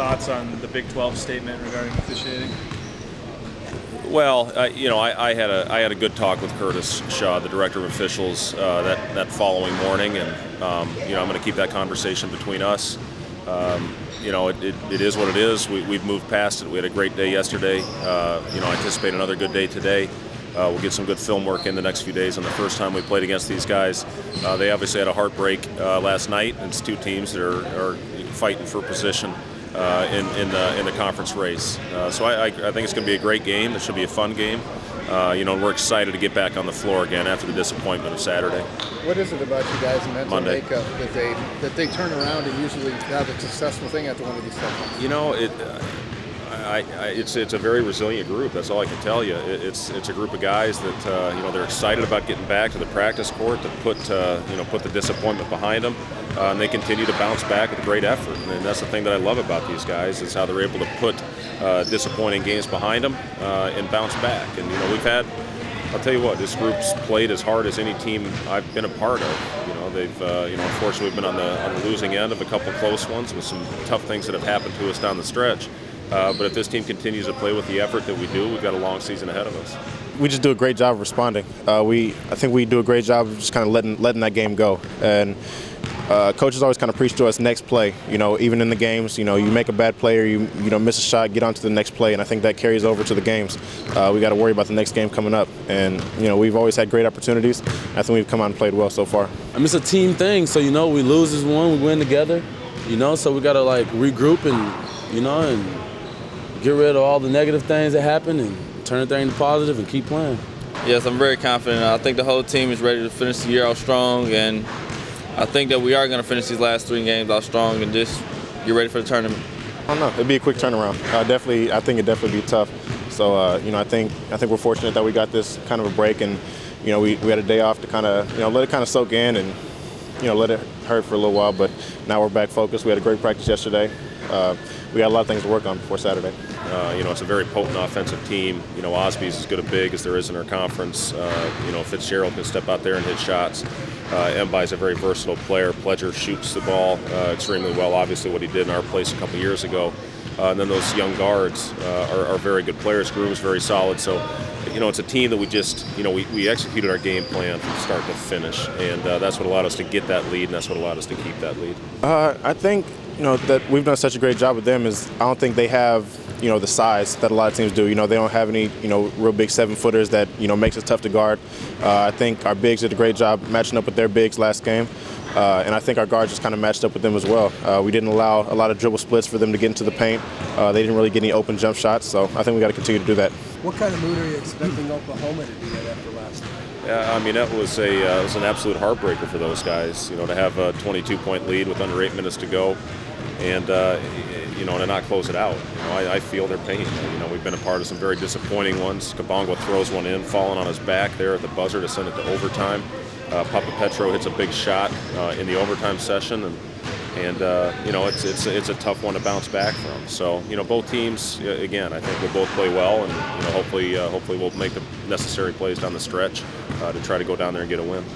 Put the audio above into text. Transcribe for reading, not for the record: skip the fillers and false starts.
thoughts on the Big 12 statement regarding officiating? Well, I had a good talk with Curtis Shaw, the director of officials, that following morning, and I'm going to keep that conversation between us. It is what it is. We've moved past it. We had a great day yesterday. I anticipate another good day today. We'll get some good film work in the next few days on the first time we played against these guys. They obviously had a heartbreak last night. It's two teams that are fighting for position in the conference race. So I think it's going to be a great game. It should be a fun game. We're excited to get back on the floor again after the disappointment of Saturday. What is it about you guys' mental Monday. makeup that they turn around and usually have a successful thing after one of these tough ones? It's a very resilient group. That's all I can tell you. It's a group of guys that they're excited about getting back to the practice court to put the disappointment behind them, and they continue to bounce back with a great effort. And that's the thing that I love about these guys is how they're able to put disappointing games behind them and bounce back. And I'll tell you what, this group's played as hard as any team I've been a part of. They've unfortunately been on the losing end of a couple close ones with some tough things that have happened to us down the stretch. But if this team continues to play with the effort that we do, we've got a long season ahead of us. We just do a great job of responding. I think we do a great job of just kind of letting that game go. And coaches always kind of preach to us next play. Even in the games, you make a bad play or you miss a shot, get on to the next play, and I think that carries over to the games. We got to worry about the next game coming up, and we've always had great opportunities. I think we've come out and played well so far. It's a team thing, so we lose as one, we win together. So we got to regroup and get rid of all the negative things that happen and turn the thing to positive and keep playing. Yes, I'm very confident. I think the whole team is ready to finish the year out strong, and I think that we are going to finish these last 3 games out strong and just get ready for the tournament. I don't know. It'd be a quick turnaround. I think it'd definitely be tough. So, I think we're fortunate that we got this kind of a break, and we had a day off to kind of let it kind of soak in and let it hurt for a little while. But now we're back focused. We had a great practice yesterday. We got a lot of things to work on before Saturday. It's a very potent offensive team. Osby's as good a big as there is in our conference. Fitzgerald can step out there and hit shots. Mbai's a very versatile player. Pledger shoots the ball extremely well, obviously what he did in our place a couple years ago. And then those young guards are very good players. Groove's very solid. So, it's a team that we just, we executed our game plan from start to finish. And that's what allowed us to get that lead, and that's what allowed us to keep that lead. I think, that we've done such a great job with them is I don't think they have, the size that a lot of teams do. They don't have any, real big 7-footers that, makes it tough to guard. I think our bigs did a great job matching up with their bigs last game. And I think our guards just kind of matched up with them as well. We didn't allow a lot of dribble splits for them to get into the paint. They didn't really get any open jump shots, so I think we got to continue to do that. What kind of mood are you expecting Oklahoma to be in after last night? Yeah, that was it was an absolute heartbreaker for those guys. To have a 22-point lead with under 8 minutes to go, and to not close it out. I feel their pain. We've been a part of some very disappointing ones. Kabongo throws one in, falling on his back there at the buzzer to send it to overtime. Papa Petro hits a big shot in the overtime session, and it's a tough one to bounce back from. So both teams, again, I think will both play well, and hopefully we'll make the necessary plays down the stretch to try to go down there and get a win.